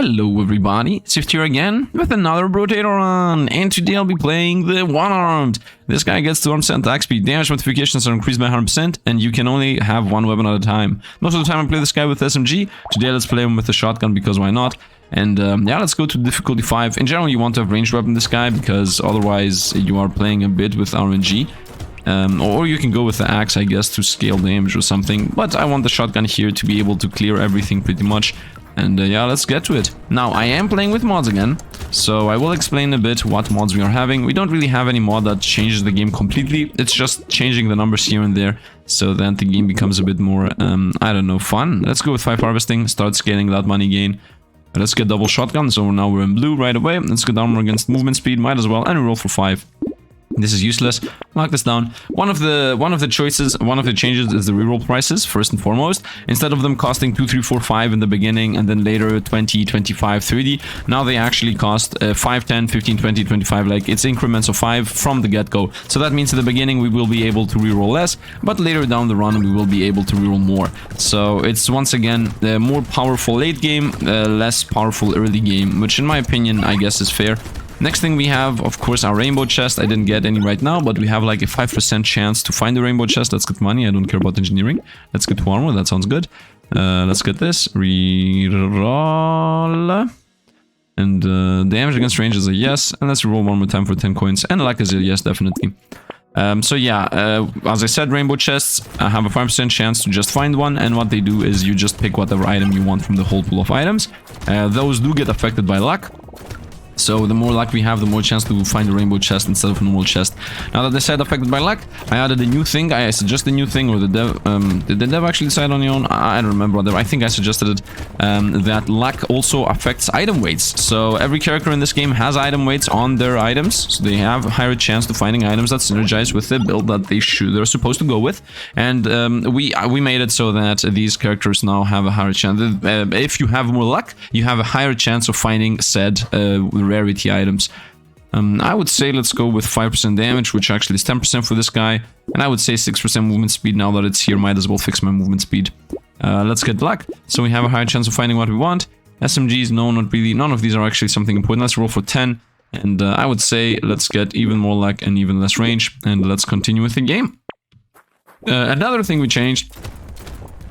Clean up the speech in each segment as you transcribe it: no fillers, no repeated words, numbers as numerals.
Hello everybody, Sifd here again with another Brotato run, and today I'll be playing the one-armed. This guy gets 200% attack speed, damage modifications are increased by 100%, and you can only have one weapon at a time. Most of the time I play this guy with SMG, today let's play him with a shotgun because why not? And yeah, let's go to difficulty 5. In general you want to have ranged weapon this guy because otherwise you are playing a bit with RNG. Or you can go with the axe, I guess, to scale damage or something, but I want the shotgun here to be able to clear everything pretty much. And yeah, let's get to it. Now, I am playing with mods again, so I will explain a bit what mods we are having. We don't really have any mod that changes the game completely. It's just changing the numbers here and there, so that the game becomes a bit more, I don't know, fun. Let's go with 5 harvesting, start scaling that money gain. Let's get double shotgun, so now we're in blue right away. Let's get armor against movement speed, might as well, and we roll for 5. This is useless. Lock this down. One of the changes is the reroll prices, first and foremost. Instead of them costing 2, 3, 4, 5 in the beginning and then later 20, 25, 30, now they actually cost 5, 10, 15, 20, 25, like it's increments of 5 from the get-go. So that means in the beginning we will be able to reroll less, but later down the run we will be able to reroll more. So it's once again the more powerful late game, less powerful early game, which in my opinion I guess is fair. Next thing we have, of course, our rainbow chest. I didn't get any right now, but we have like a 5% chance to find the rainbow chest. Let's get money. I don't care about engineering. Let's get 2 armor. That sounds good. Let's get this. Reroll. And damage against range is a yes. And let's roll one more time for 10 coins. And luck is a yes, definitely. So yeah, as I said, rainbow chests have a 5% chance to just find one. And what they do is you just pick whatever item you want from the whole pool of items. Those do get affected by luck. So the more luck we have, the more chance to find a rainbow chest instead of a normal chest. Now that they said affected by luck, I added a new thing. I suggested a new thing, or the dev, did the dev actually decide on your own? I don't remember what I think I suggested it, that luck also affects item weights. So every character in this game has item weights on their items, so they have a higher chance to finding items that synergize with the build that they're supposed to go with. And we made it so that these characters now have a higher chance. If you have more luck, you have a higher chance of finding said rarity items. I would say let's go with 5% damage, which actually is 10% for this guy, and I would say 6% movement speed. Now that it's here, might as well fix my movement speed. Let's get luck, so we have a higher chance of finding what we want. SMGs, no, not really. None of these are actually something important. Let's roll for 10, and I would say let's get even more luck and even less range, and let's continue with the game. Another thing we changed,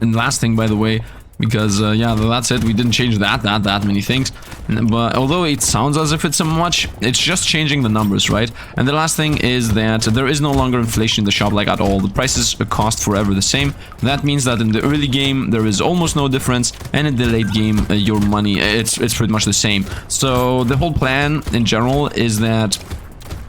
and last thing by the way, because yeah, that's it. We didn't change that many things, but although it sounds as if it's so much, it's just changing the numbers, right? And the last thing is that there is no longer inflation in the shop, like at all. The prices cost forever the same. That means that in the early game there is almost no difference, and in the late game your money, it's pretty much the same. So the whole plan in general is that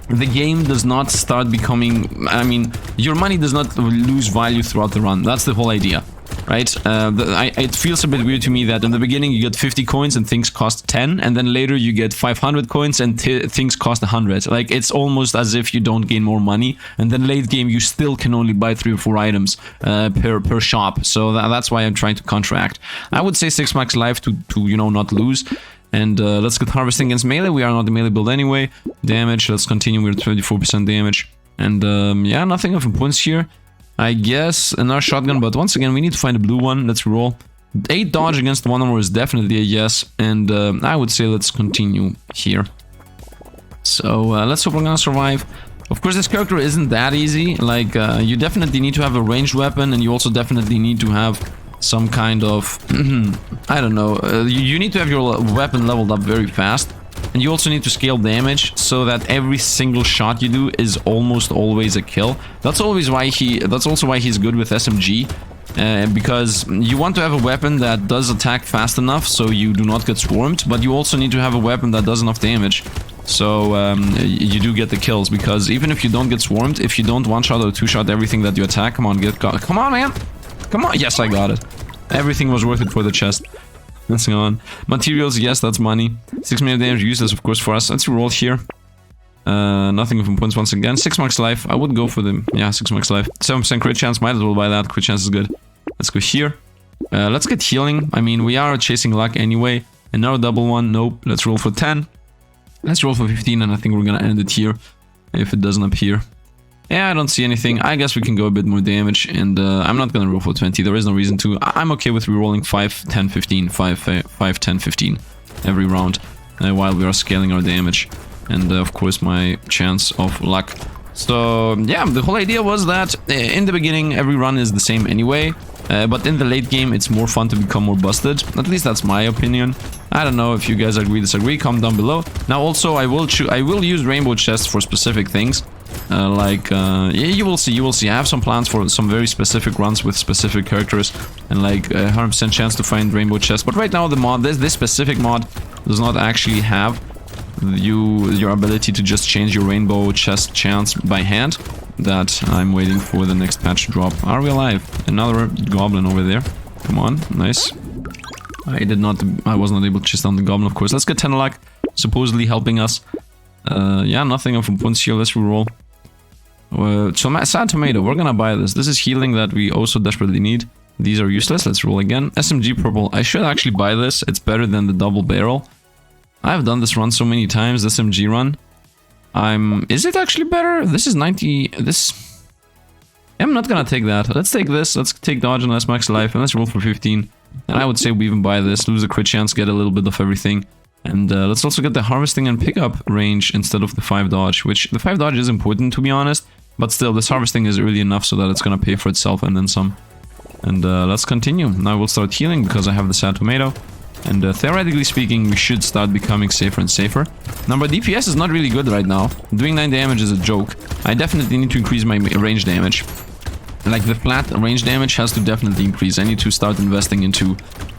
the game does not start becoming, I mean, your money does not lose value throughout the run. That's the whole idea. Right? It feels a bit weird to me that in the beginning you get 50 coins and things cost 10, and then later you get 500 coins and things cost 100. Like, it's almost as if you don't gain more money, and then late game you still can only buy 3 or 4 items per shop. So that's why I'm trying to counteract. I would say 6 max life to you know, not lose. And let's get harvesting against melee. We are not the melee build anyway. Damage, let's continue. We're at 24% damage. And yeah, nothing of importance here. I guess another shotgun, but once again we need to find a blue one. Let's roll. 8 dodge against 1 armor is definitely a yes, and I would say let's continue here. So let's hope we're gonna survive. Of course, this character isn't that easy. Like, you definitely need to have a ranged weapon, and you also definitely need to have some kind of I don't know, you need to have your weapon leveled up very fast. And you also need to scale damage so that every single shot you do is almost always a kill. That's also why he's good with SMG, because you want to have a weapon that does attack fast enough so you do not get swarmed, but you also need to have a weapon that does enough damage so you do get the kills. Because even if you don't get swarmed, if you don't one-shot or two-shot everything that you attack, come on, come on, man, come on. Yes, I got it. Everything was worth it for the chest. Let's go on. Materials, yes, that's money. 6 minute damage, useless of course for us. Let's roll here. Nothing of importance once again. 6 max life. I would go for them. Yeah, 6 max life. 7% crit chance. Might as well buy that. Crit chance is good. Let's go here. Let's get healing. I mean, we are chasing luck anyway. Another double one. Nope. Let's roll for 10. Let's roll for 15, and I think we're gonna end it here if it doesn't appear. Yeah, I don't see anything. I guess we can go a bit more damage, and I'm not gonna roll for 20. There is no reason to. I'm okay with rerolling 5, 10, 15, 5, 10, 15. every round while we are scaling our damage. And of course my chance of luck. So yeah, the whole idea was that in the beginning every run is the same anyway. But in the late game, it's more fun to become more busted. At least that's my opinion. I don't know if you guys agree, disagree. Comment down below. Now, also, I will use rainbow chests for specific things. Yeah, you will see. You will see. I have some plans for some very specific runs with specific characters, and like 100% chance to find rainbow chests. But right now, the mod, this specific mod, does not actually have your ability to just change your rainbow chest chance by hand. That I'm waiting for the next patch to drop. Are we alive? Another goblin over there. Come on, nice. I was not able to chase down the goblin, of course. Let's get 10 luck, supposedly helping us. Yeah, nothing of points here. Let's reroll. So sad tomato, we're gonna buy this. This is healing that we also desperately need. These are useless. Let's roll again. SMG purple. I should actually buy this. It's better than the double barrel. I've done this run so many times. This SMG run. Is it actually better? This is 90... I'm not gonna take that. Let's take this. Let's take dodge and less max life. And let's roll for 15. And I would say we even buy this. Lose a crit chance, get a little bit of everything. And let's also get the harvesting and pickup range instead of the 5 dodge. Which, the 5 dodge is important, to be honest. But still, this harvesting is really enough so that it's gonna pay for itself and then some. And let's continue. Now we'll start healing because I have the sad tomato. And theoretically speaking, we should start becoming safer and safer. Now, my DPS is not really good right now. Doing 9 damage is a joke. I definitely need to increase my range damage. Like, the flat range damage has to definitely increase. I need to start investing into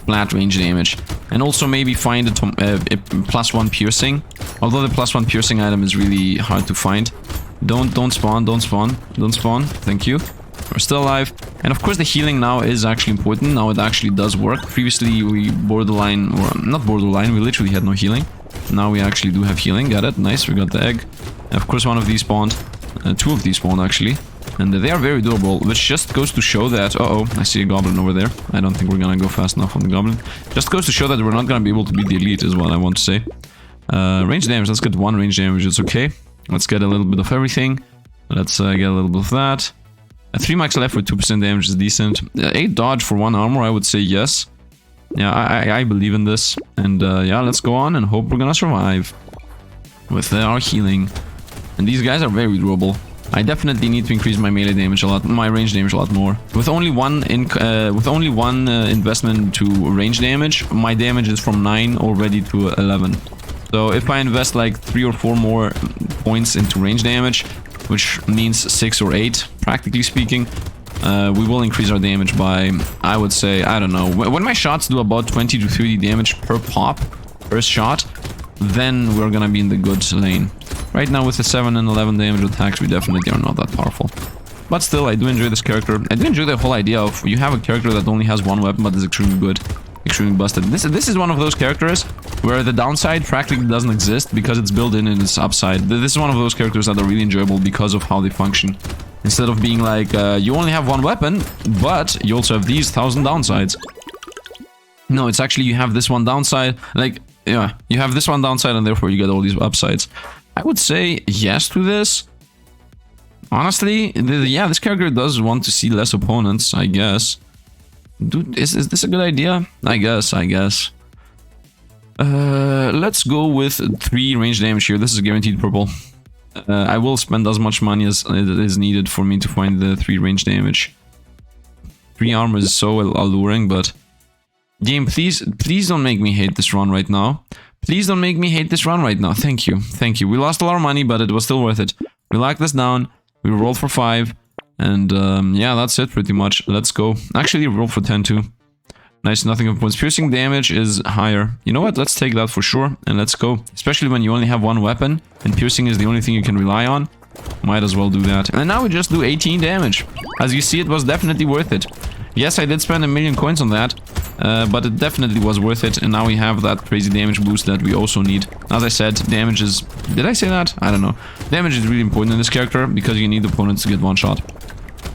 flat range damage. And also maybe find a +1 piercing. Although the +1 piercing item is really hard to find. Don't spawn. Thank you. We're still alive. And of course the healing now is actually important. Now it actually does work. Previously we borderline, or not borderline, we literally had no healing. Now we actually do have healing. Got it. Nice, we got the egg. And of course one of these spawned. 2 of these spawned actually. And they are very durable, which just goes to show that... Uh-oh, I see a goblin over there. I don't think we're gonna go fast enough on the goblin. Just goes to show that we're not gonna be able to beat the elite is what I want to say. Range damage, let's get 1 range damage, it's okay. Let's get a little bit of everything. Let's get a little bit of that. 3 max life with 2% damage is decent. 8 dodge for 1 armor, I would say yes. Yeah, I believe in this. And yeah, let's go on and hope we're gonna survive. With our healing. And these guys are very durable. I definitely need to increase my melee damage a lot, my range damage a lot more. With only one investment to range damage, my damage is from 9 already to 11. So if I invest like 3 or 4 more points into range damage, which means 6 or 8, practically speaking, we will increase our damage by, I would say, I don't know. When my shots do about 20 to 30 damage per pop, per shot, then we're gonna be in the good lane. Right now with the 7 and 11 damage attacks, we definitely are not that powerful. But still, I do enjoy this character. I do enjoy the whole idea of you have a character that only has 1 weapon but is extremely good. Extremely busted. This is one of those characters where the downside practically doesn't exist because it's built in its upside. This is one of those characters that are really enjoyable because of how they function. Instead of being like, you only have 1 weapon, but you also have these 1,000 downsides. No, it's actually you have this one downside, like, yeah, you have this one downside and therefore you get all these upsides. I would say yes to this. Honestly, yeah, this character does want to see less opponents, I guess. Dude, is this a good idea? I guess. Let's go with 3 range damage here. This is guaranteed purple. I will spend as much money as it is needed for me to find the 3 range damage. 3 armor is so alluring, but... Game, please don't make me hate this run right now. Please don't make me hate this run right now. Thank you. We lost a lot of money, but it was still worth it. We locked this down. We rolled for 5. And yeah, that's it pretty much. Let's go. Actually, roll for 10 too. Nice, nothing of points. Piercing damage is higher. You know what? Let's take that for sure. And let's go. Especially when you only have 1 weapon. And piercing is the only thing you can rely on. Might as well do that. And now we just do 18 damage. As you see, it was definitely worth it. Yes, I did spend 1,000,000 coins on that. But it definitely was worth it. And now we have that crazy damage boost that we also need. As I said, damage is... Did I say that? I don't know. Damage is really important in this character because you need opponents to get 1 shot.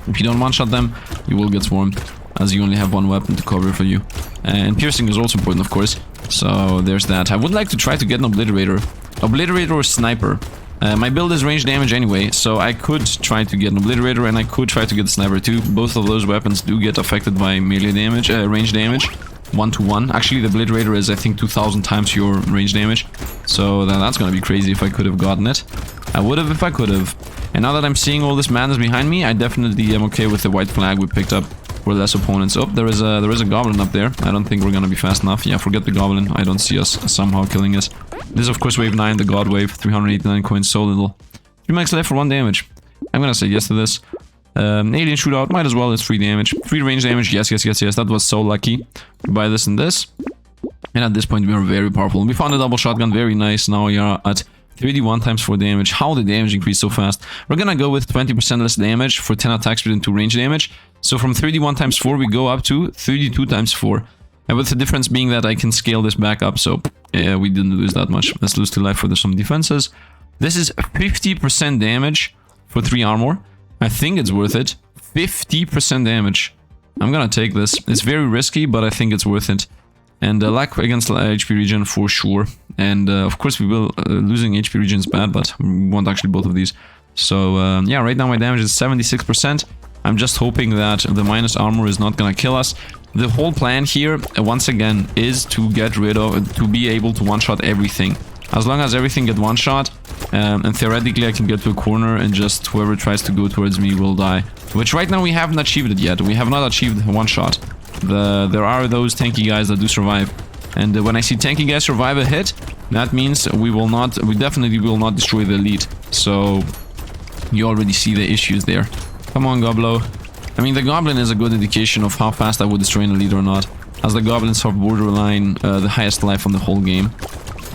If you don't one-shot them, you will get swarmed, as you only have 1 weapon to cover for you. And piercing is also important, of course. So there's that. I would like to try to get an obliterator. Obliterator or sniper. My build is range damage anyway, so I could try to get an obliterator and I could try to get a sniper too. Both of those weapons do get affected by melee damage, range damage. 1-to-1. Actually, the Blade Raider is, I think, 2000 times your range damage. So that's gonna be crazy if I could have gotten it. I would have if I could have. And now that I'm seeing all this madness behind me, I definitely am okay with the white flag we picked up for less opponents. Oh, there is a goblin up there. I don't think we're gonna be fast enough. Yeah, forget the goblin. I don't see us somehow killing us. This is, of course, wave 9, the god wave. 389 coins, so little. 3 max life for 1 damage. I'm gonna say yes to this. Alien shootout, might as well, it's 3 damage. 3 range damage, yes. That was so lucky to buy this and this. And at this point, we are very powerful. We found a double shotgun, very nice. Now we are at 31 times 4 damage. How did damage increase so fast? We're gonna go with 20% less damage for 10 attack speed and 2 range damage. So from 31 times 4, we go up to 32 times 4. And with the difference being that I can scale this back up, so yeah, we didn't lose that much. Let's lose 2 life for some defenses. This is 50% damage for 3 armor. I think it's worth it. 50% damage. I'm gonna take this. It's very risky, but I think it's worth it. And lack against HP regen for sure. And of course we will, losing HP regen is bad, but we want actually both of these. So yeah, right now my damage is 76%. I'm just hoping that the minus armor is not gonna kill us. The whole plan here, once again, is to get rid of, to be able to one-shot everything. As long as everything get one-shot, and theoretically I can get to a corner and just whoever tries to go towards me will die. Which right now we haven't achieved it yet. We have not achieved one-shot. There are those tanky guys that do survive. And when I see tanky guys survive a hit, that means we definitely will not destroy the elite. So you already see the issues there. Come on, Goblo. I mean, the goblin is a good indication of how fast I would destroy an elite or not, as the goblins have borderline the highest life on the whole game.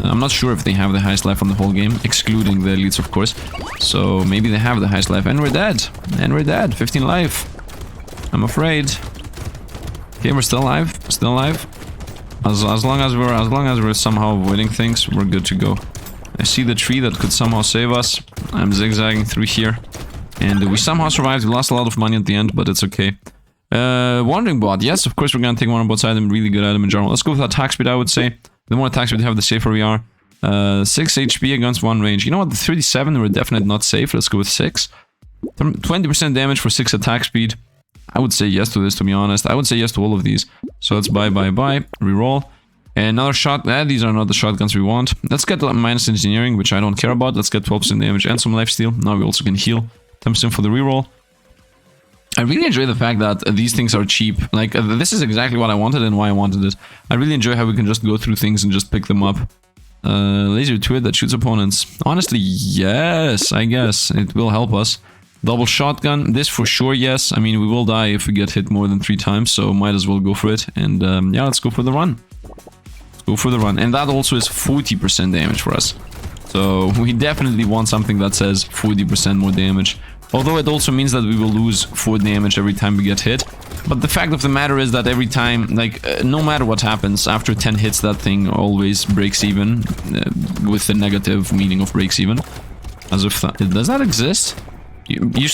I'm not sure if they have the highest life on the whole game, excluding the elites, of course. So maybe they have the highest life, and we're dead. And we're dead. 15 life. I'm afraid. Okay, we're still alive. Still alive. As long as we're somehow avoiding things, we're good to go. I see the tree that could somehow save us. I'm zigzagging through here. And we somehow survived. We lost a lot of money at the end, but it's okay. Wandering bot. Yes, of course we're gonna take one on both sides. Really good item in general. Let's go with attack speed, I would say. The more attack speed we have, the safer we are. 6 HP against 1 range. You know what? The 37 we're definitely not safe. Let's go with 6. 20% damage for 6 attack speed. I would say yes to this, to be honest. I would say yes to all of these. So let's buy. Reroll. And another shot. These are not the shotguns we want. Let's get minus engineering, which I don't care about. Let's get 12% damage and some lifesteal. Now we also can heal. 10% for the reroll. I really enjoy the fact that these things are cheap. Like, this is exactly what I wanted and why I wanted it. I really enjoy how we can just go through things and just pick them up. Laser turret that shoots opponents. Honestly, yes, I guess. It will help us. Double shotgun. This for sure, yes. I mean, we will die if we get hit more than 3 times, so might as well go for it. And yeah, let's go for the run. Let's go for the run. And that also is 40% damage for us. So we definitely want something that says 40% more damage. Although it also means that we will lose 4 damage every time we get hit. But the fact of the matter is that every time, like, no matter what happens, after 10 hits that thing always breaks even. With the negative meaning of breaks even. As if that... Does that exist? It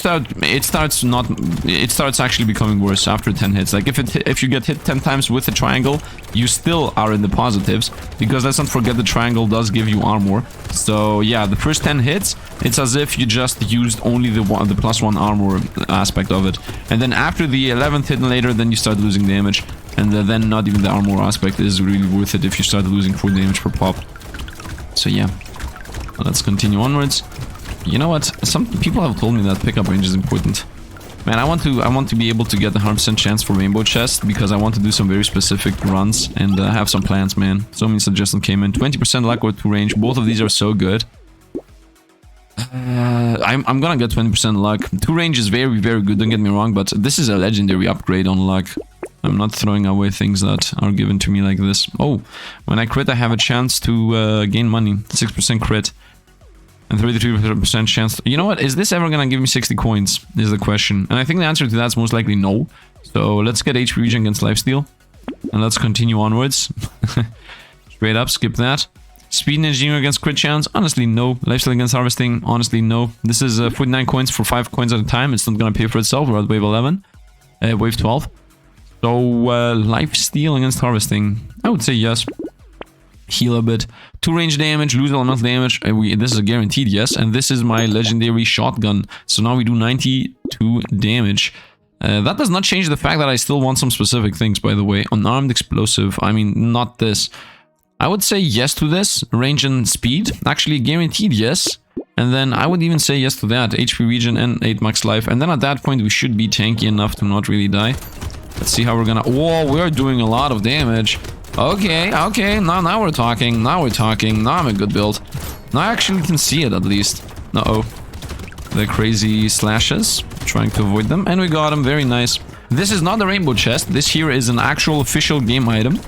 starts actually becoming worse after 10 hits. Like, if you get hit 10 times with a triangle, you still are in the positives, because let's not forget the triangle does give you armor. So yeah, the first 10 hits, it's as if you just used only the +1 armor aspect of it. And then after the 11th hit and later, then you start losing damage. And then not even the armor aspect is really worth it if you start losing 4 damage per pop. So yeah, let's continue onwards. You know what? Some people have told me that pickup range is important. Man, I want to be able to get a 100% chance for rainbow chest, because I want to do some very specific runs and have some plans, man. So many suggestions came in. 20% luck or 2 range. Both of these are so good. I'm gonna get 20% luck. 2 range is very, very good, don't get me wrong, but this is a legendary upgrade on luck. I'm not throwing away things that are given to me like this. Oh, when I crit, I have a chance to gain money. 6% crit. And 33% chance. You know what? Is this ever gonna give me 60 coins? Is the question. And I think the answer to that is most likely no. So let's get HP regen against lifesteal. And let's continue onwards. Straight up, skip that. Speed and engineering against crit chance? Honestly, no. Lifesteal against harvesting? Honestly, no. This is 49 coins for 5 coins at a time. It's not gonna pay for itself. We're at wave 11. Wave 12. So, lifesteal against harvesting? I would say yes. Heal a bit. 2 range damage, lose elemental damage. This is a guaranteed yes. And this is my legendary shotgun. So now we do 92 damage. That does not change the fact that I still want some specific things, by the way. Unarmed explosive, I mean, not this. I would say yes to this. Range and speed, actually guaranteed yes. And then I would even say yes to that. HP regen and 8 max life. And then at that point we should be tanky enough to not really die. Let's see how we're gonna... Whoa, we're doing a lot of damage. Okay, okay, now we're talking. Now I'm a good build. Now I actually can see it at least. Uh-oh. The crazy slashes. Trying to avoid them. And we got him, very nice. This is not a rainbow chest. This here is an actual official game item.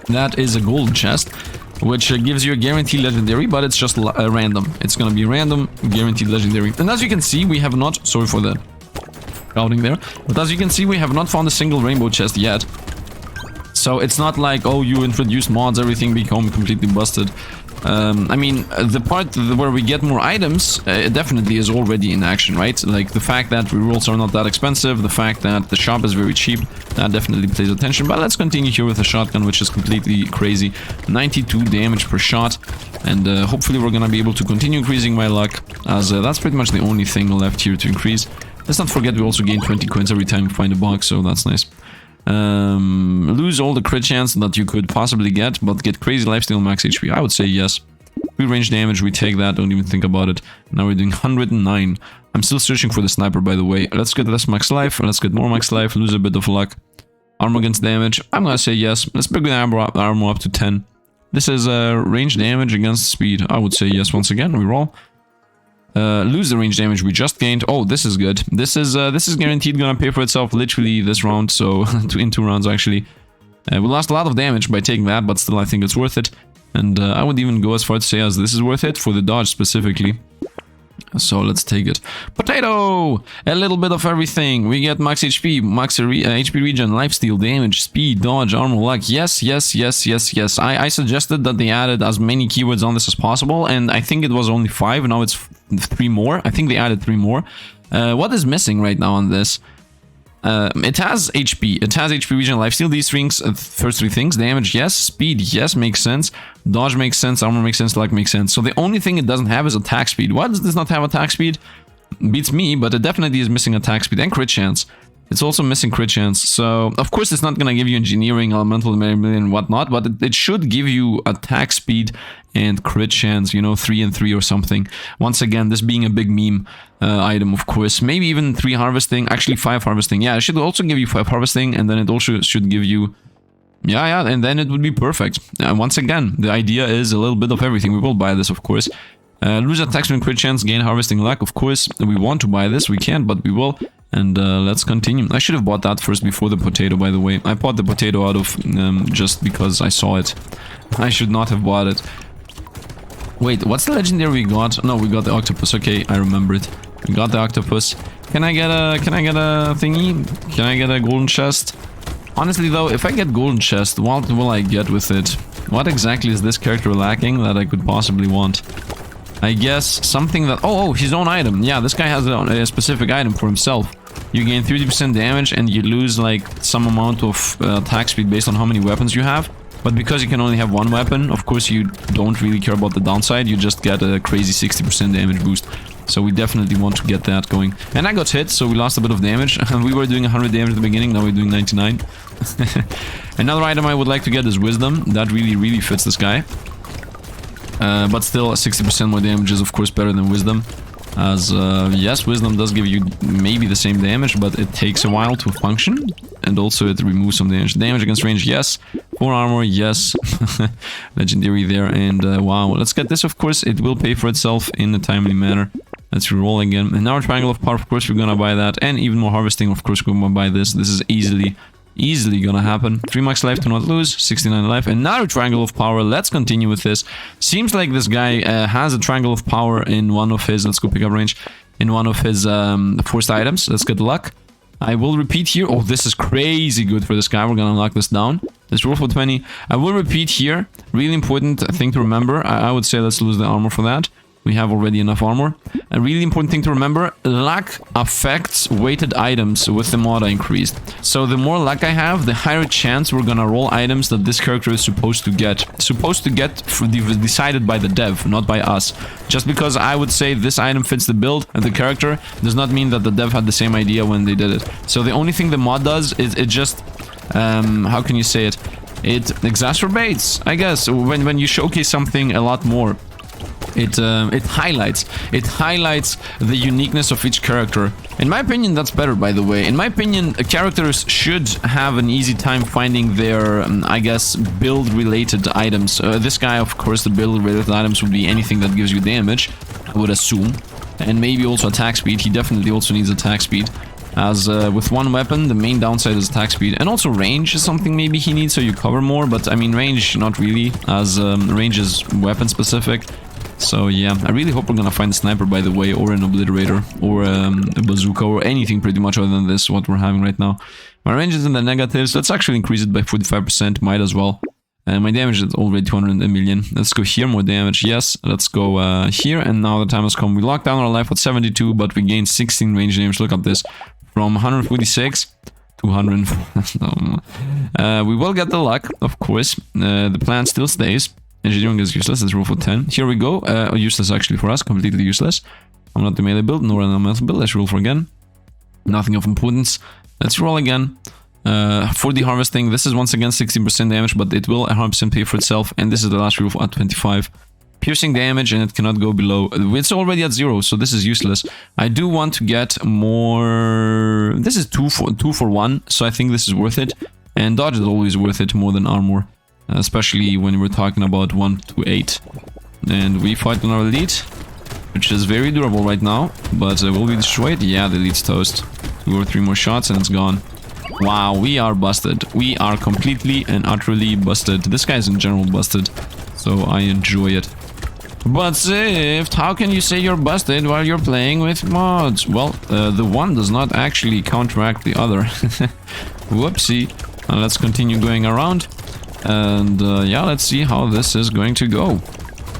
That is a golden chest, which gives you a guaranteed legendary, but it's just random. It's gonna be random, guaranteed legendary. And as you can see, we have not... Sorry for the crowding there. But as you can see, we have not found a single rainbow chest yet. So it's not like, oh, you introduce mods, everything become completely busted. I mean, the part where we get more items definitely is already in action, right? Like the fact that rerolls are not that expensive, the fact that the shop is very cheap, that definitely plays attention. But let's continue here with a shotgun, which is completely crazy. 92 damage per shot, and hopefully we're gonna be able to continue increasing my luck, as that's pretty much the only thing left here to increase. Let's not forget we also gain 20 coins every time we find a box, so that's nice. Lose all the crit chance that you could possibly get, but get crazy lifesteal max HP. I would say yes. Free range damage, we take that, don't even think about it. Now we're doing 109. I'm still searching for the sniper, by the way. Let's get less max life, let's get more max life, lose a bit of luck. Armor against damage, I'm gonna say yes. Let's bring the armor up to 10. This is range damage against speed. I would say yes once again, we roll. Lose the range damage we just gained. Oh, this is good. This is guaranteed gonna pay for itself literally this round, so in 2 rounds actually. We lost a lot of damage by taking that, but still I think it's worth it. And I would even go as far to say as this is worth it for the dodge specifically. So let's take it. Potato! A little bit of everything. We get max HP, max HP regen, lifesteal, damage, speed, dodge, armor, luck. Yes, yes, yes, yes, yes. I suggested that they added as many keywords on this as possible, and I think it was only 5, now it's 3 more. I think they added 3 more. What is missing right now on this? It has HP. It has HP regen, lifesteal. These things, first 3 things. Damage, yes. Speed, yes, makes sense. Dodge makes sense. Armor makes sense. Luck makes sense. So the only thing it doesn't have is attack speed. Why does this not have attack speed? Beats me, but it definitely is missing attack speed and crit chance. It's also missing crit chance. So, of course, it's not gonna give you engineering, elemental, and whatnot, but it should give you attack speed and crit chance, you know, 3 and 3 or something. Once again, this being a big meme item, of course. Maybe even 3 harvesting, actually 5 harvesting. Yeah, it should also give you 5 harvesting, and then it also should give you... Yeah, and then it would be perfect. Once again, the idea is a little bit of everything. We will buy this, of course. Lose attack speed and crit chance, gain harvesting luck. Of course, we want to buy this. We can't, but we will. And let's continue. I should have bought that first before the potato, by the way. I bought the potato out of just because I saw it. I should not have bought it. Wait, what's the legendary we got? No, we got the octopus. Okay, I remember it. We got the octopus. Can I get a thingy? Can I get a golden chest? Honestly though, if I get golden chest, what will I get with it? What exactly is this character lacking that I could possibly want? I guess something that... Oh, his own item. Yeah, this guy has a specific item for himself. You gain 30% damage and you lose like some amount of attack speed based on how many weapons you have. But because you can only have 1 weapon, of course you don't really care about the downside. You just get a crazy 60% damage boost. So we definitely want to get that going. And I got hit, so we lost a bit of damage. We were doing 100 damage at the beginning, now we're doing 99. Another item I would like to get is Wisdom. That really fits this guy. But still, 60% more damage is of course better than Wisdom. As, yes, Wisdom does give you maybe the same damage, but it takes a while to function. And also it removes some damage. Damage against range, yes. 4 armor, yes. Legendary there, and wow. Let's get this, of course. It will pay for itself in a timely manner. Let's reroll again. And now our Triangle of Power, of course, we're gonna buy that. And even more harvesting, of course, we're gonna buy this. This is easily gonna happen. 3 max life to not lose, 69 life. And now Triangle of Power. Let's continue with this. Seems like this guy has a Triangle of Power in one of his... Let's go pick up range. In one of his forced items. Let's get luck. I will repeat here. Oh, this is crazy good for this guy. We're gonna lock this down. Let's roll for 20. I will repeat here. Really important thing to remember. I would say let's lose the armor for that. We have already enough armor. A really important thing to remember, luck affects weighted items with the mod I increased. So the more luck I have, the higher chance we're gonna roll items that this character is supposed to get. Decided by the dev, not by us. Just because I would say this item fits the build and the character does not mean that the dev had the same idea when they did it. So the only thing the mod does is it just... how can you say it? It exacerbates, I guess, when you showcase something a lot more. It highlights the uniqueness of each character. In my opinion, that's better, by the way. In my opinion, characters should have an easy time finding their, I guess, build-related items. This guy, of course, the build-related items would be anything that gives you damage, I would assume. And maybe also attack speed. He definitely also needs attack speed. As with one weapon, the main downside is attack speed. And also range is something maybe he needs so you cover more. But, I mean, range, not really, as range is weapon-specific. So yeah, I really hope we're gonna find a sniper, by the way, or an obliterator, or a bazooka, or anything pretty much other than this, what we're having right now. My range is in the negatives, let's actually increase it by 45%, might as well. And my damage is already 200 million. Let's go here, more damage, yes. Let's go here, and now the time has come. We locked down our life at 72, but we gained 16 range damage, look at this. From 146 to 100. We will get the luck, of course. The plan still stays. Engineering is useless, let's roll for 10. Here we go, useless actually for us, completely useless. I'm not the melee build, nor an melee build, let's roll for again. Nothing of importance. Let's roll again. For the harvesting, this is once again 16% damage, but it will 100% pay for itself. And this is the last roll at 25. Piercing damage, and it cannot go below. It's already at 0, so this is useless. I do want to get more... This is 2 for 1, so I think this is worth it. And dodge is always worth it more than armor. Especially when we're talking about 1 to 8. And we fight on our elite, which is very durable right now. But will we destroy it? Yeah, the elite's toast. 2 or 3 more shots and it's gone. Wow, we are busted. We are completely and utterly busted. This guy's in general busted, so I enjoy it. But Sifd, how can you say you're busted while you're playing with mods? Well, the one does not actually counteract the other. Whoopsie. Let's continue going around. And yeah, let's see how this is going to go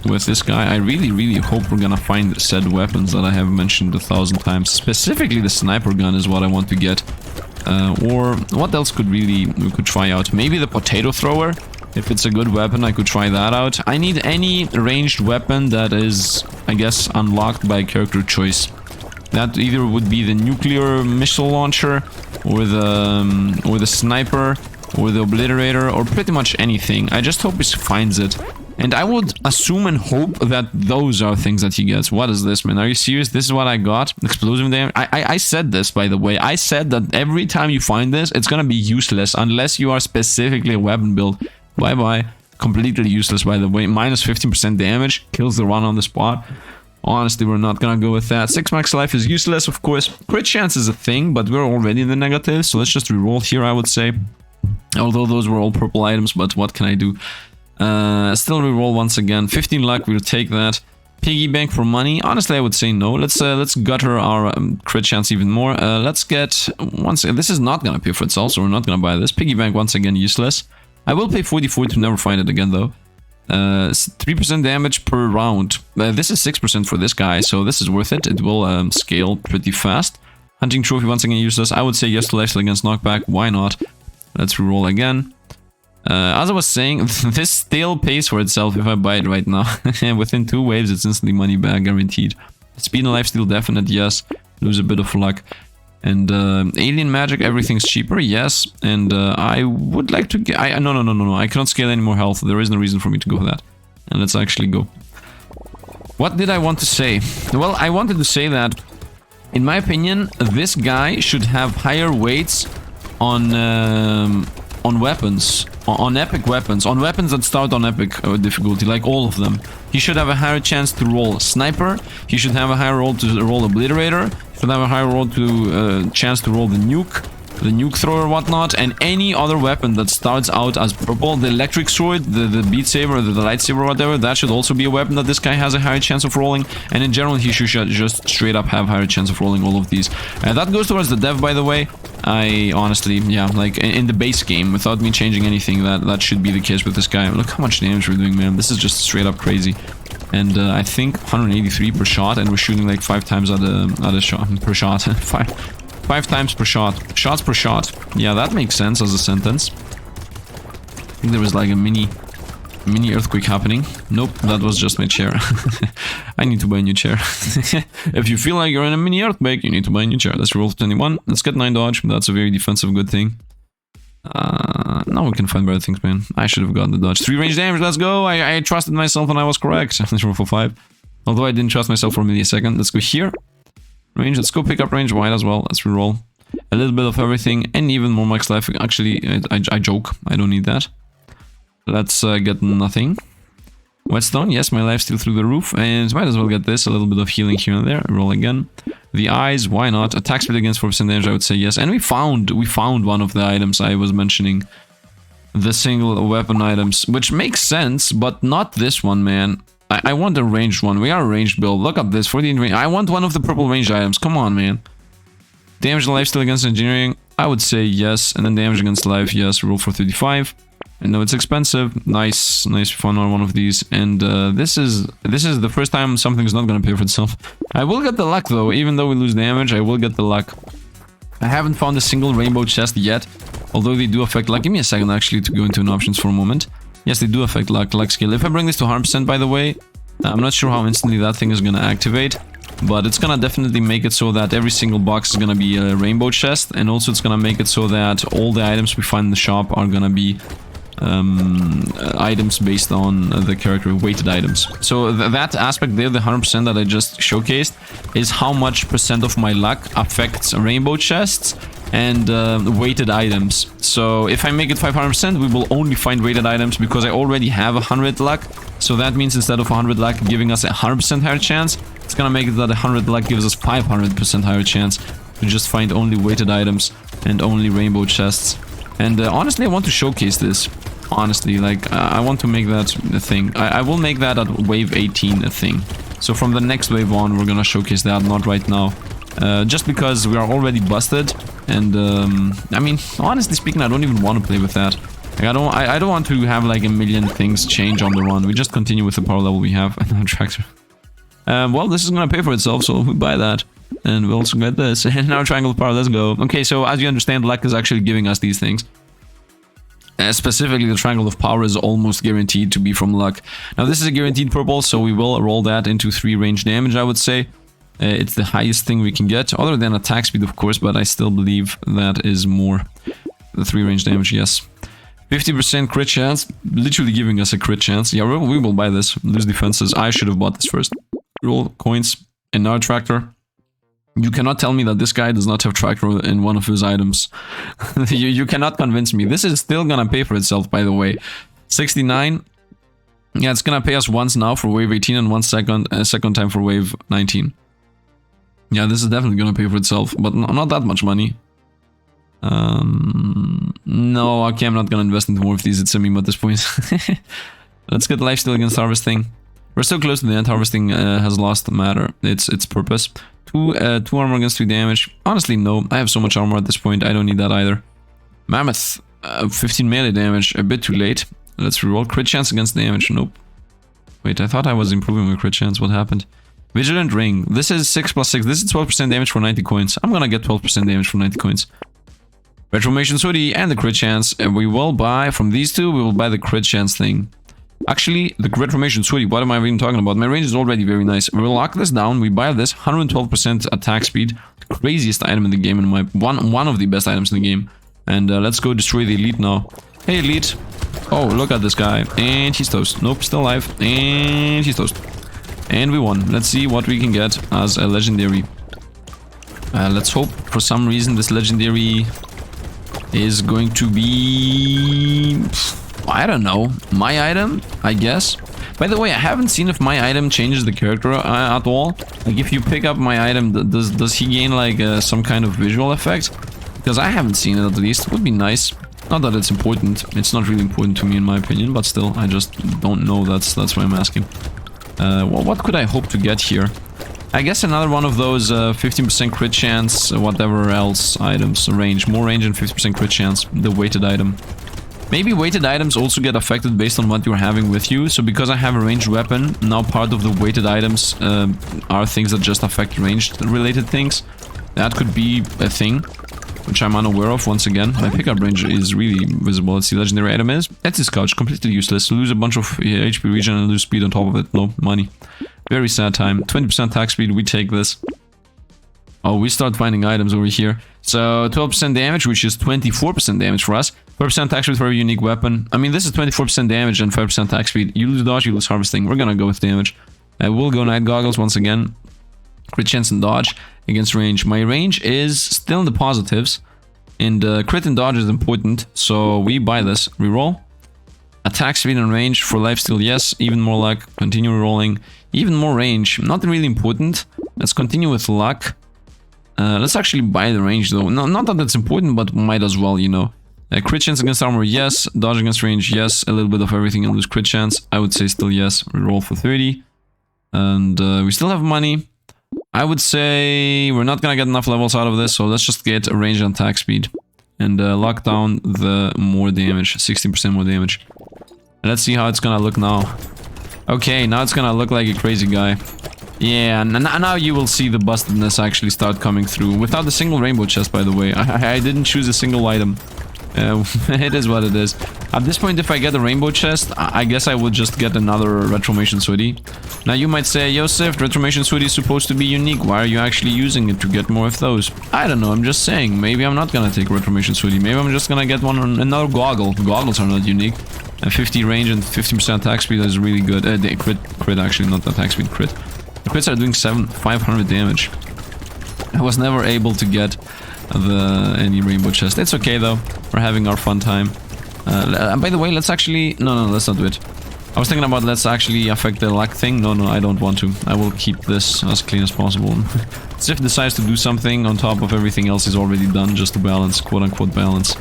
with this guy. I really hope we're gonna find said weapons that I have mentioned 1,000 times. Specifically the sniper gun is what I want to get. Or what else we could try out? Maybe the potato thrower. If it's a good weapon, I could try that out. I need any ranged weapon that is, I guess, unlocked by character choice. That either would be the nuclear missile launcher, or the sniper, or the obliterator, or pretty much anything. I just hope he finds it. And I would assume and hope that those are things that he gets. What is this, man? Are you serious? This is what I got? Explosive damage? I said this, by the way. I said that every time you find this, it's gonna be useless. Unless you are specifically a weapon build. Bye-bye. Completely useless, by the way. Minus 15% damage. Kills the run on the spot. Honestly, we're not gonna go with that. 6 max life is useless, of course. Crit chance is a thing, but we're already in the negative. So let's just reroll here, I would say. Although those were all purple items, but what can I do? Still reroll once again. 15 luck, we'll take that. Piggy bank for money. Honestly, I would say no. Let's gutter our crit chance even more. Let's get once. This is not gonna pay for itself, so we're not gonna buy this. Piggy bank once again useless. I will pay 44 to never find it again though. 3% damage per round. This is 6% for this guy, so this is worth it. It will scale pretty fast. Hunting trophy once again useless. I would say yes to lifesteal against knockback. Why not? Let's reroll again. As I was saying, this still pays for itself if I buy it right now. Within 2 waves, it's instantly money back, guaranteed. Speed and lifesteal definite, yes. Lose a bit of luck. And alien magic, everything's cheaper, yes. And I would like to get... No. I cannot scale any more health. There is no reason for me to go for that. And let's actually go. What did I want to say? Well, I wanted to say that, in my opinion, this guy should have higher weights on weapons, on epic weapons, on weapons that start on epic difficulty, like all of them. He should have a higher chance to roll sniper. He should have a higher roll to roll obliterator. He should have a higher roll to chance to roll the nuke thrower, whatnot, and any other weapon that starts out as purple. The electric sword, the beat saber, the lightsaber, whatever, that should also be a weapon that this guy has a higher chance of rolling. And in general, he should just straight up have higher chance of rolling all of these. That goes towards the dev, by the way. I honestly, yeah, like in the base game, without me changing anything, that should be the case with this guy. Look how much damage we're doing, man. This is just straight up crazy. And I think 183 per shot, and we're shooting like 5 times at a shot per shot. five times per shot. Shots per shot. Yeah, that makes sense as a sentence. I think there was like a mini earthquake happening. Nope, that was just my chair. I need to buy a new chair. If you feel like you're in a mini earthquake, you need to buy a new chair. Let's roll 21. Let's get 9 dodge. That's a very defensive good thing. Now we can find better things, man. I should have gotten the dodge. 3 range damage, let's go! I trusted myself and I was correct. Let's roll for 5. Although I didn't trust myself for a millisecond. Let's go here. Range, let's go pick up range wide as well. Let's reroll. A little bit of everything and even more max life. Actually, I joke. I don't need that. Let's get nothing. Whetstone, yes, my life's still through the roof. And might as well get this. A little bit of healing here and there. Roll again. The eyes, why not? Attack speed against 4% damage, I would say yes. And we found one of the items I was mentioning. The single weapon items, which makes sense, but not this one, man. I want a ranged one. We are a ranged build. Look up this, 14 range. I want one of the purple ranged items. Come on, man. Damage and life still against engineering, I would say yes. And then damage against life, yes. Roll for 35. I know it's expensive. Nice fun on one of these. And this is the first time something's not gonna pay for itself. I will get the luck though, even though we lose damage, I will get the luck. I haven't found a single rainbow chest yet, although they do affect luck. Give me a second actually to go into an options for a moment. Yes, they do affect luck skill. If I bring this to 100%, by the way, I'm not sure how instantly that thing is gonna activate, but it's gonna definitely make it so that every single box is gonna be a rainbow chest, and also it's gonna make it so that all the items we find in the shop are gonna be items based on the character, weighted items. So that aspect there, the 100% that I just showcased, is how much percent of my luck affects rainbow chests and weighted items. So if I make it 500%, we will only find weighted items because I already have 100 luck. So that means instead of 100 luck giving us a 100% higher chance, it's gonna make it that 100 luck gives us 500% higher chance to just find only weighted items and only rainbow chests. And honestly, I want to showcase this. Honestly, like, I want to make that a thing. I will make that at wave 18 a thing. So from the next wave on, we're gonna showcase that, not right now. Just because we are already busted. And, I mean, honestly speaking, I don't even want to play with that. Like, I don't want to have, like, a million things change on the run. We just continue with the power level we have. And tractor. Well, this is gonna pay for itself, so we buy that. And we also get this. And now triangle power, let's go. Okay, so as you understand, luck is actually giving us these things. Specifically, the triangle of power is almost guaranteed to be from luck. Now, this is a guaranteed purple, so we will roll that into 3 range damage, I would say. It's the highest thing we can get, other than attack speed, of course, but I still believe that is more. The 3 range damage, yes. 50% crit chance, literally giving us a crit chance. Yeah, we will buy this. Lose defenses. I should have bought this first. Roll coins, and now tractor. You cannot tell me that this guy does not have tractor in one of his items. you cannot convince me. This is still gonna pay for itself, by the way. 69. Yeah, it's gonna pay us once now for wave 18 and one second time for wave 19. Yeah, this is definitely gonna pay for itself, but not that much money. No, okay, I'm not gonna invest into more of these. It's a meme at this point. Let's get lifesteal against harvesting. We're so close to the end. Harvesting has lost the matter. Its purpose. 2 armor against 3 damage. Honestly, no. I have so much armor at this point. I don't need that either. Mammoth. 15 melee damage. A bit too late. Let's reroll. Crit chance against damage. Nope. Wait, I thought I was improving my crit chance. What happened? Vigilant ring. This is 6 plus 6. This is 12% damage for 90 coins. I'm gonna get 12% damage for 90 coins. Retromation's hoodie and the crit chance. And we will buy, from these two, we will buy the crit chance thing. Actually, the Reformation Hoodie, what am I even talking about? My range is already very nice. We'll lock this down, we buy this, 112% attack speed, craziest item in the game, and one of the best items in the game. And let's go destroy the elite now. Hey elite. Oh, look at this guy. And he's toast. Nope, still alive. And he's toast. And we won. Let's see what we can get as a legendary. Let's hope for some reason this legendary is going to be... I don't know. My item, I guess. By the way, I haven't seen if my item changes the character at all. Like, if you pick up my item, does he gain, like, some kind of visual effect? Because I haven't seen it, at least. It would be nice. Not that it's important. It's not really important to me, in my opinion. But still, I just don't know. That's why I'm asking. Well, what could I hope to get here? I guess another one of those 15% crit chance, whatever else items. Range. More range and 50% crit chance. The weighted item. Maybe weighted items also get affected based on what you're having with you. So because I have a ranged weapon, now part of the weighted items are things that just affect ranged related things. That could be a thing, which I'm unaware of once again. My pickup range is really visible. Let's see, legendary item is Etsy's Couch, completely useless. Lose a bunch of HP regen and lose speed on top of it. No money. Very sad time. 20% attack speed, we take this. Oh, we start finding items over here. So 12% damage, which is 24% damage for us. 4% attack speed for a unique weapon. I mean, this is 24% damage and 5% attack speed. You lose dodge, you lose harvesting. We're gonna go with damage. I will go night goggles once again. Crit chance and dodge against range. My range is still in the positives. And crit and dodge is important. So we buy this. Reroll. Attack speed and range for lifesteal, yes. Even more luck. Continue rolling. Even more range. Not really important. Let's continue with luck. Let's actually buy the range though. No, not that that's important, but might as well, you know. Crit chance against armor, yes. Dodge against range, yes. A little bit of everything and lose crit chance. I would say still yes. Reroll for 30. And we still have money. I would say we're not gonna get enough levels out of this, so let's just get a range and attack speed. And lock down the more damage. 16% more damage. Let's see how it's gonna look now. Okay, now it's gonna look like a crazy guy. Yeah, now you will see the bustedness actually start coming through. Without a single rainbow chest, by the way. I didn't choose a single item. It is what it is. At this point, if I get a rainbow chest, I guess I would just get another Retromation hoodie. Now you might say, yo Sifd, Retromation hoodie is supposed to be unique. Why are you actually using it to get more of those? I don't know, I'm just saying. Maybe I'm not gonna take Retromation hoodie. Maybe I'm just gonna get one on another goggle. Goggles are not unique. 50 range and 50% attack speed is really good. Crit actually, not attack speed, crit. The crits are doing 500 damage. I was never able to get any rainbow chest. It's okay though. We're having our fun time. By the way, let's actually... No, let's not do it. I was thinking about let's actually affect the luck thing. No, I don't want to. I will keep this as clean as possible. Sifd decides to do something on top of everything else he's already done just to balance, quote-unquote balance.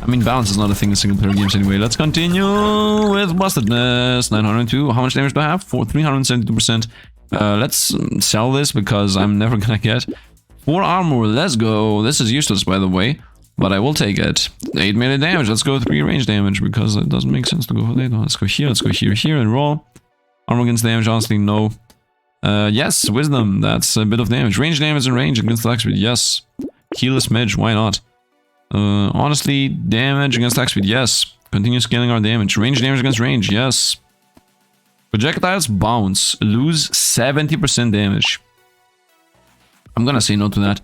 I mean, balance is not a thing in single-player games anyway. Let's continue with Bustedness. 902. How much damage do I have? 372%. Let's sell this because I'm never gonna get 4 armor. Let's go. This is useless, by the way, but I will take it. 8 melee damage. Let's go 3 range damage because it doesn't make sense to go for that. Let's go here. Let's go here, and roll. Armor against damage. Honestly, no. Yes, wisdom. That's a bit of damage. Range damage and range against attack speed. Yes. Heal a smidge. Why not? Honestly, damage against attack speed. Yes. Continue scaling our damage. Range damage against range. Yes. Projectiles bounce, lose 70% damage. I'm gonna say no to that.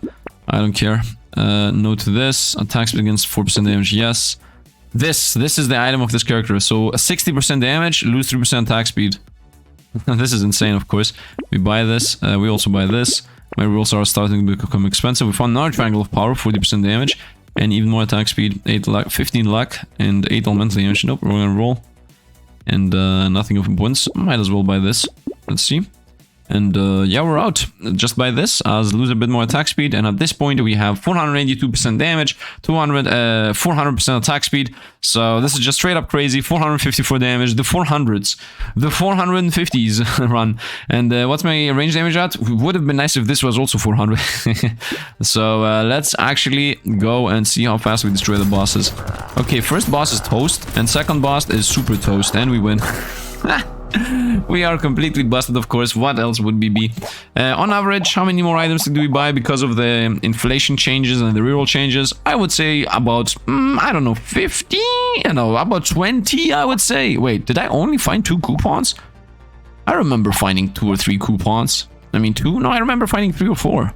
I don't care. No to this. Attack speed against 4% damage, yes. This is the item of this character. So 60% damage, lose 3% attack speed. This is insane, of course. We buy this. We also buy this. My rules are starting to become expensive. We found another triangle of power, 40% damage, and even more attack speed, 8 luck, 15 luck, and 8 elemental damage. Nope, we're gonna roll. And nothing of importance. Might as well buy this. Let's see. And yeah, we're out. Just buy this as lose a bit more attack speed. And at this point, we have 482% damage, 400% attack speed. So this is just straight up crazy. 454 damage. The 400s, the 450s run. And what's my range damage at? Would have been nice if this was also 400. So let's actually go and see how fast we destroy the bosses. Okay, first boss is toast, and second boss is super toast, and we win. We are completely busted, of course. What else would we be? On average, how many more items do we buy because of the inflation changes and the reroll changes? I would say about, I don't know, 50? No, about 20, I would say. Wait, did I only find 2 coupons? I remember finding 2 or 3 coupons. I mean, 2? No, I remember finding 3 or 4.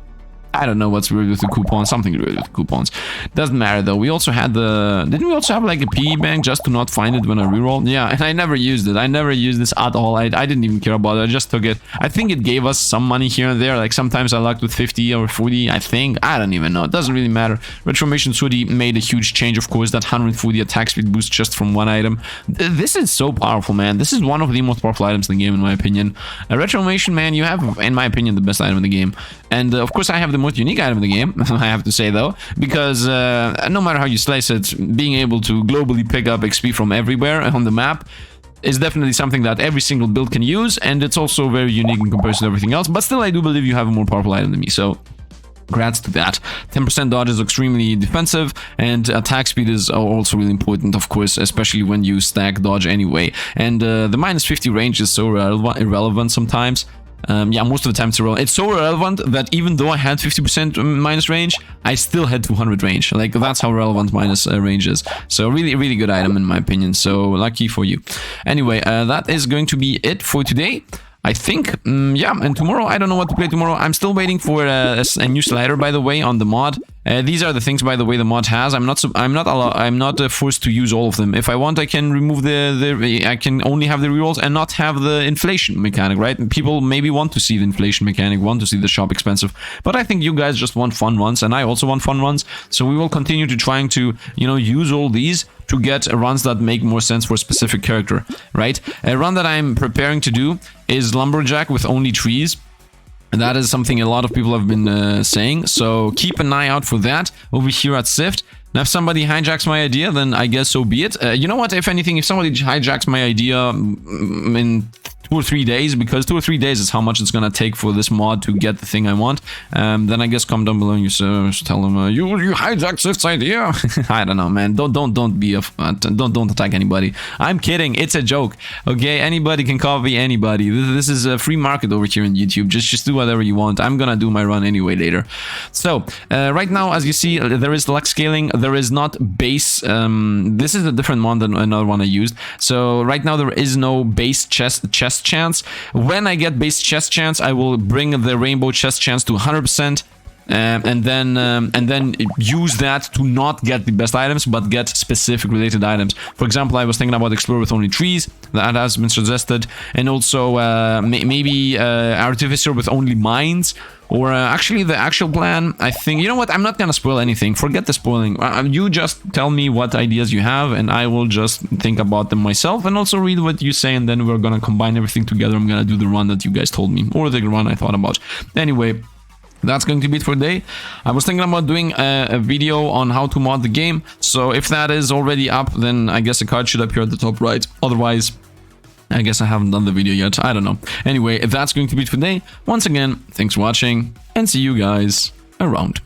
I don't know what's weird with the coupons. Something weird with the coupons. Doesn't matter though. We also had the... Didn't we also have like a PE bank just to not find it when I reroll? Yeah, and I never used it. I never used this at all. I didn't even care about it. I just took it. I think it gave us some money here and there. Like sometimes I lucked with 50 or 40, I think. I don't even know. It doesn't really matter. Retromation hoodie made a huge change, of course. That 140 attack speed boost just from one item. This is so powerful, man. This is one of the most powerful items in the game, in my opinion. Retromation, man, you have, in my opinion, the best item in the game. And of course, I have the most unique item in the game, I have to say though, because no matter how you slice it, being able to globally pick up XP from everywhere on the map is definitely something that every single build can use, and it's also very unique in comparison to everything else. But still, I do believe you have a more powerful item than me, so Congrats to that. 10% dodge is extremely defensive, and attack speed is also really important, of course, especially when you stack dodge anyway. And the minus 50 range is so irrelevant sometimes. Yeah, most of the time it's so irrelevant that even though I had 50% minus range, I still had 200 range. Like, that's how relevant minus range is. So really, really good item in my opinion. So lucky for you. Anyway, that is going to be it for today. I think, yeah, and tomorrow, I don't know what to play tomorrow. I'm still waiting for a new slider, by the way, on the mod. These are the things, by the way, the mod has. I'm not forced to use all of them. If I want, I can remove I can only have the rerolls and not have the inflation mechanic, right? And people maybe want to see the inflation mechanic, want to see the shop expensive. But I think you guys just want fun runs, and I also want fun runs. So we will continue to trying to, you know, use all these to get runs that make more sense for a specific character, right? A run that I'm preparing to do is Lumberjack with only trees. And that is something a lot of people have been saying, so keep an eye out for that over here at Sifd. And if somebody hijacks my idea, then I guess so be it. You know what, if anything, if somebody hijacks my idea in 2 or 3 days, because 2 or 3 days is how much it's gonna take for this mod to get the thing I want, then I guess comment down below and you tell them you hijacked Sifd's idea. I don't know, man. Don't be don't attack anybody. I'm kidding. It's a joke. Okay, anybody can copy anybody. This is a free market over here on YouTube. Just do whatever you want. I'm gonna do my run anyway later. So right now, as you see, there is luck scaling. There is not base. This is a different one than another one I used. So right now there is no base chest chance. When I get base chest chance, I will bring the rainbow chest chance to 100%. And then use that to not get the best items, but get specific related items. For example, I was thinking about Explorer with only trees. That has been suggested. And also maybe Artificer with only mines. Or actually, the actual plan, I think... You know what? I'm not gonna spoil anything. Forget the spoiling. You just tell me what ideas you have, and I will just think about them myself, and also read what you say, and then we're gonna combine everything together. I'm gonna do the run that you guys told me, or the run I thought about. Anyway, that's going to be it for today. I was thinking about doing a video on how to mod the game, so if that is already up, then I guess a card should appear at the top right. Otherwise, I guess I haven't done the video yet. I don't know. Anyway, if that's going to be it for today, once again, thanks for watching, and see you guys around.